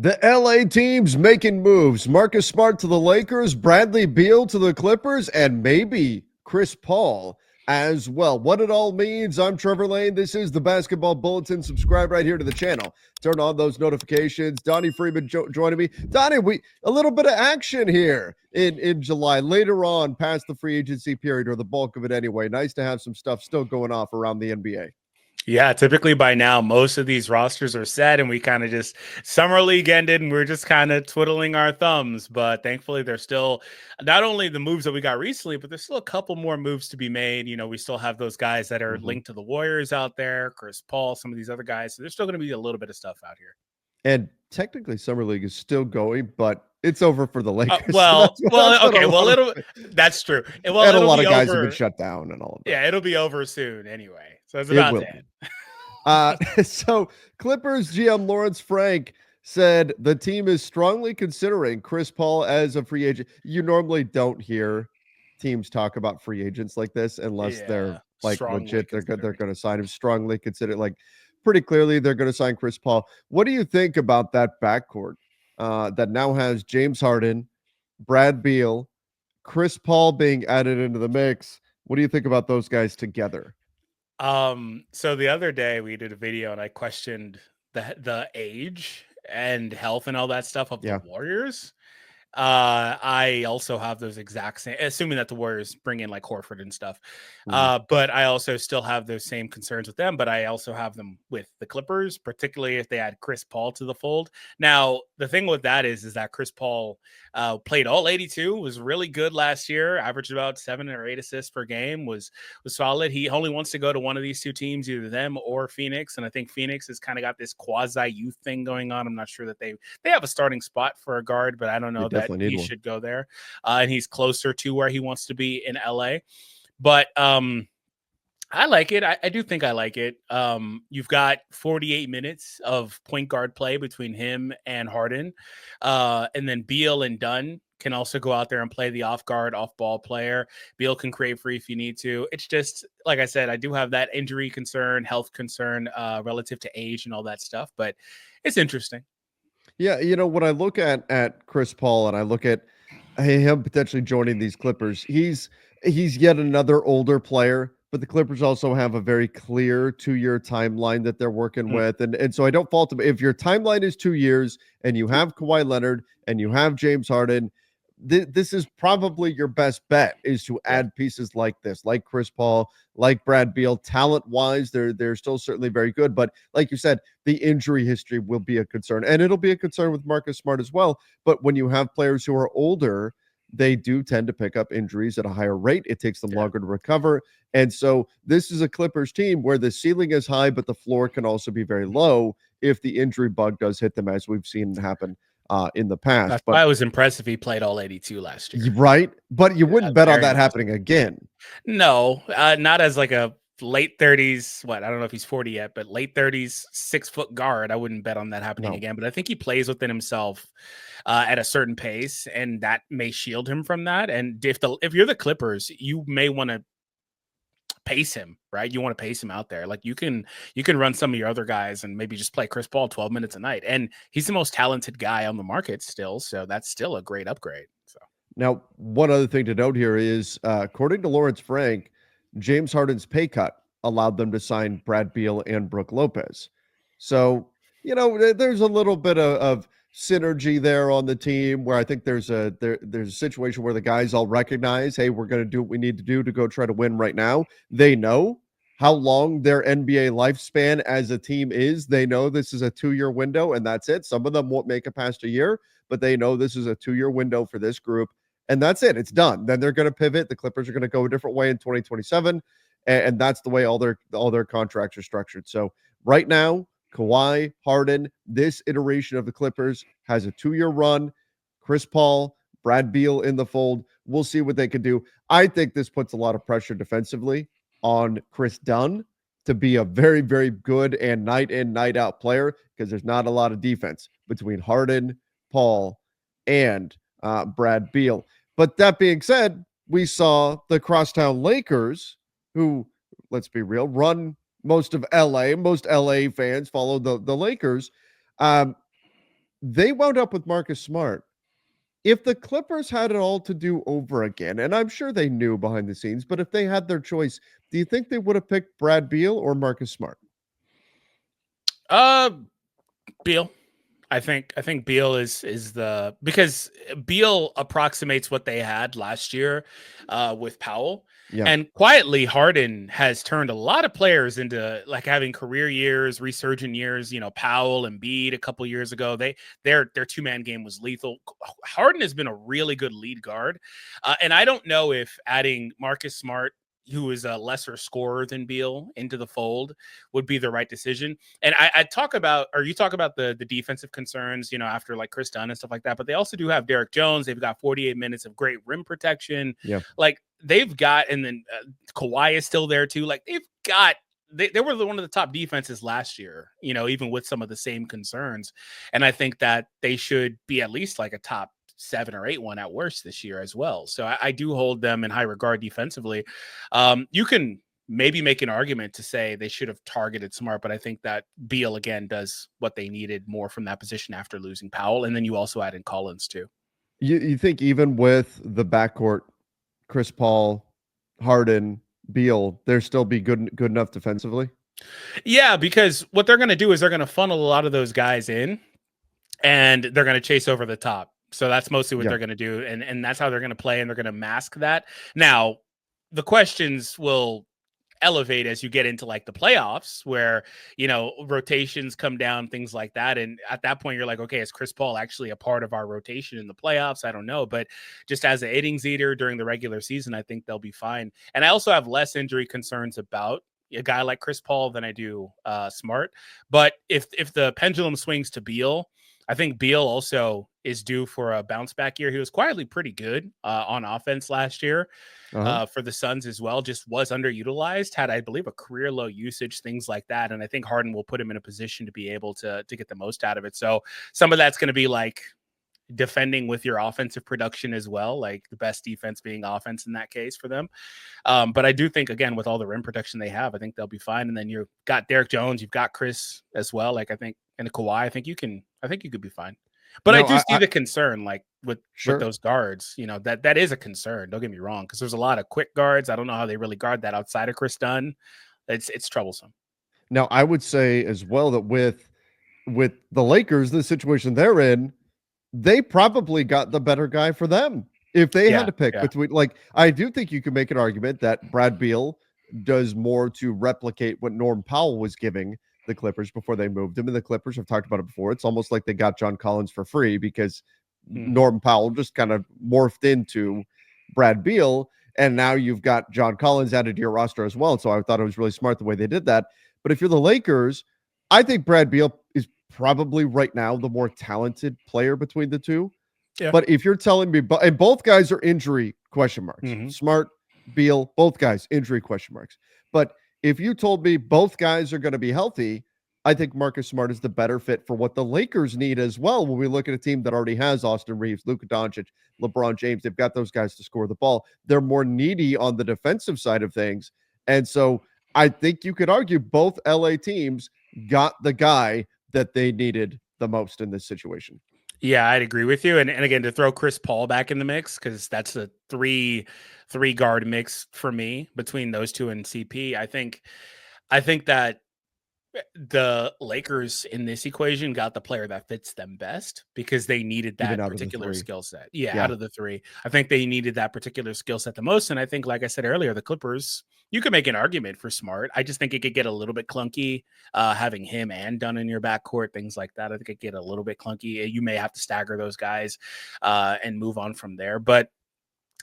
The LA teams making moves. Marcus Smart to the Lakers, Bradley Beal to the Clippers, and maybe Chris Paul as well. What it all means, I'm Trevor Lane. This is the Basketball Bulletin. Subscribe right here to the channel. Turn on those notifications. Donnie Freeman joining me. Donnie, a little bit of action here in July. Later on, past the free agency period, or the bulk of it anyway. Nice to have some stuff still going off around the NBA. Yeah, typically by now, most of these rosters are set and we kind of just summer league ended and we're just kind of twiddling our thumbs. But thankfully, there's still not only the moves that we got recently, but there's still a couple more moves to be made. You know, we still have those guys that are linked to the Warriors out there, Chris Paul, some of these other guys. So there's still going to be a little bit of stuff out here. And technically, summer league is still going, but it's over for the Lakers. That's true. Well, and a lot of guys have been shut down and all of that. Yeah, it'll be over soon anyway. So it's about to end. So Clippers GM Lawrence Frank said the team is strongly considering Chris Paul as a free agent. You normally don't hear teams talk about free agents like this unless they're like legit. They're going to sign him. Strongly consider, like, pretty clearly they're going to sign Chris Paul. What do you think about that backcourt that now has James Harden, Brad Beal, Chris Paul being added into the mix? What do you think about those guys together? So the other day we did a video and I questioned the age and health and all that stuff of the Warriors. I also have those exact same, assuming that the Warriors bring in like Horford and stuff. But I also still have those same concerns with them, but I also have them with the Clippers, particularly if they add Chris Paul to the fold. Now, the thing with that is that Chris Paul played all 82, was really good last year, averaged about 7 or 8 assists per game, was solid. He only wants to go to one of these two teams, either them or Phoenix. And I think Phoenix has kind of got this quasi youth thing going on. I'm not sure that they have a starting spot for a guard, but I don't know that he should go there. And he's closer to where he wants to be in LA. But I like it. I do think I like it. You've got 48 minutes of point guard play between him and Harden. And then Beal and Dunn can also go out there and play the off guard, off ball player. Beal can create free if you need to. It's just, like I said, I do have that injury concern, health concern relative to age and all that stuff, but it's interesting. Yeah, you know, when I look at Chris Paul and I look at him potentially joining these Clippers, he's yet another older player, but the Clippers also have a very clear 2-year timeline that they're working with. And so I don't fault them. If your timeline is 2 years and you have Kawhi Leonard and you have James Harden, this is probably your best bet, is to add pieces like this, like Chris Paul, like Brad Beal. Talent-wise, they're still certainly very good. But like you said, the injury history will be a concern. And it'll be a concern with Marcus Smart as well. But when you have players who are older, they do tend to pick up injuries at a higher rate. It takes them longer to recover. And so this is a Clippers team where the ceiling is high, but the floor can also be very low if the injury bug does hit them, as we've seen happen in the past. That's why I was impressed if he played all 82 last year. Right? But you wouldn't bet on that happening again. No, not as like a late 30s. I don't know if he's 40 yet, but late 30s, 6-foot guard. I wouldn't bet on that happening again. But I think he plays within himself at a certain pace, and that may shield him from that. And if you're the Clippers, you may want to pace him, right? You want to pace him out there. Like you can run some of your other guys and maybe just play Chris Paul 12 minutes a night. And he's the most talented guy on the market still. So that's still a great upgrade. So now, one other thing to note here is, according to Lawrence Frank, James Harden's pay cut allowed them to sign Brad Beal and Brook Lopez. So, you know, there's a little bit of synergy there on the team where I think there's a situation where the guys all recognize, hey, we're going to do what we need to do to go try to win right now. They know how long their NBA lifespan as a team is. They know this is a 2-year window and that's it. Some of them won't make it past a year, but they know this is a 2-year window for this group and that's it. It's done. Then they're going to pivot. The Clippers are going to go a different way in 2027. And that's the way all their contracts are structured. So right now, Kawhi, Harden, this iteration of the Clippers has a 2-year run. Chris Paul, Brad Beal in the fold. We'll see what they can do. I think this puts a lot of pressure defensively on Chris Dunn to be a very, very good and night in, night out player, because there's not a lot of defense between Harden, Paul, and Brad Beal. But that being said, we saw the crosstown Lakers, who, let's be real, run most of LA. Most LA fans follow the Lakers. they wound up with Marcus Smart. If the Clippers had it all to do over again, and I'm sure they knew behind the scenes, but if they had their choice, do you think they would have picked Brad Beal or Marcus Smart? Uh, Beal. I think Beal is the because Beal approximates what they had last year with Powell. Yeah. And quietly, Harden has turned a lot of players into like having career years, resurgent years. You know, Powell and Embiid a couple years ago, their 2-man game was lethal. Harden has been a really good lead guard, and I don't know if adding Marcus Smart, who is a lesser scorer than Beal, into the fold would be the right decision. And I talk about, or you talk about the defensive concerns, you know, after like Chris Dunn and stuff like that. But they also do have Derek Jones. They've got 48 minutes of great rim protection. Yeah. Like they've got, and then Kawhi is still there too. Like they've got. They were one of the top defenses last year, you know, even with some of the same concerns. And I think that they should be at least like a top 7 or 8 one at worst this year as well. So I do hold them in high regard defensively. You can maybe make an argument to say they should have targeted Smart, but I think that Beal again does what they needed more from that position after losing Powell, and then you also add in Collins too. You think even with the backcourt, Chris Paul, Harden, Beal, they'll still be good enough defensively? Yeah, because what they're going to do is they're going to funnel a lot of those guys in, and they're going to chase over the top. So that's mostly what Yeah. they're going to do, and that's how they're going to play, and they're going to mask that. Now, the questions will elevate as you get into like the playoffs where, you know, rotations come down, things like that. And at that point, you're like, okay, is Chris Paul actually a part of our rotation in the playoffs? I don't know. But just as an innings eater during the regular season, I think they'll be fine. And I also have less injury concerns about a guy like Chris Paul than I do Smart. But if the pendulum swings to Beal, I think Beal also is due for a bounce back year. He was quietly pretty good on offense last year for the Suns as well, just was underutilized, had, I believe, a career low usage, things like that. And I think Harden will put him in a position to be able to get the most out of it. So some of that's going to be like defending with your offensive production as well, like the best defense being offense in that case for them. But I do think, again, with all the rim protection they have, I think they'll be fine. And then you've got Derek Jones, you've got Chris as well. Like I think, and Kawhi, I think you could be fine. But No, I do see the concern, like with Sure. those guards, you know, that is a concern. Don't get me wrong, because there's a lot of quick guards. I don't know how they really guard that outside of Chris Dunn. It's troublesome. Now, I would say as well that with the Lakers, the situation they're in, they probably got the better guy for them. If they had Yeah, to pick yeah. between, like, I do think you can make an argument that Brad Beal does more to replicate what Norm Powell was giving the Clippers before they moved him. And the Clippers have talked about it before. It's almost like they got John Collins for free because Mhm. Norm Powell just kind of morphed into Brad Beal. And now you've got John Collins added to your roster as well. So I thought it was really smart the way they did that. But if you're the Lakers, I think Brad Beal is probably right now the more talented player between the two. Yeah. But if you're telling me, and both guys are injury question marks, Mhm. Smart, Beal, both guys injury question marks. But if you told me both guys are going to be healthy, I think Marcus Smart is the better fit for what the Lakers need as well. When we look at a team that already has Austin Reeves, Luka Doncic, LeBron James, they've got those guys to score the ball. They're more needy on the defensive side of things. And so I think you could argue both LA teams got the guy that they needed the most in this situation. Yeah, I'd agree with you. And again, to throw Chris Paul back in the mix, because that's a three guard mix for me between those two and CP. I think that the Lakers in this equation got the player that fits them best because they needed Even that out of the particular three. skill set. Yeah, Yeah. out of the three, I think they needed that particular skill set the most. And I think, like I said earlier, the Clippers, you could make an argument for Smart. I just think it could get a little bit clunky having him and Dunn in your backcourt, things like that. I think it get a little bit clunky. You may have to stagger those guys and move on from there. But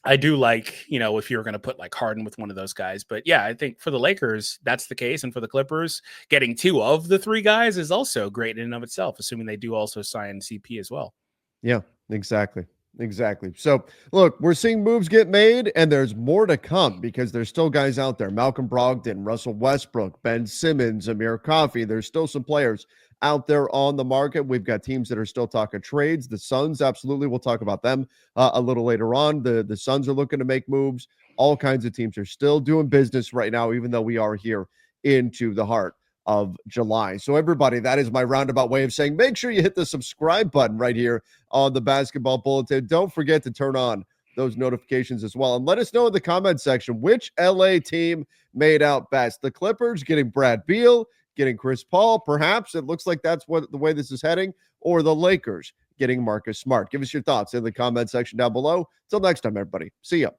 I do like, you know, if you were going to put like Harden with one of those guys. But yeah, I think for the Lakers, that's the case. And for the Clippers, getting 2 of the 3 guys is also great in and of itself, assuming they do also sign CP as well. Yeah, exactly. Exactly. So, look, we're seeing moves get made, and there's more to come because there's still guys out there. Malcolm Brogdon, Russell Westbrook, Ben Simmons, Amir Coffey. There's still some players out there on the market. We've got teams that are still talking trades. The Suns, absolutely. We'll talk about them a little later on. The Suns are looking to make moves. All kinds of teams are still doing business right now, even though we are here into the heart of July. So everybody, that is my roundabout way of saying, make sure you hit the subscribe button right here on the Basketball Bulletin. Don't forget to turn on those notifications as well. And let us know in the comment section which LA team made out best. The Clippers getting Brad Beal, getting Chris Paul, perhaps. It looks like that's what the way this is heading. Or the Lakers getting Marcus Smart. Give us your thoughts in the comment section down below. Till next time, everybody. See ya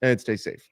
and stay safe.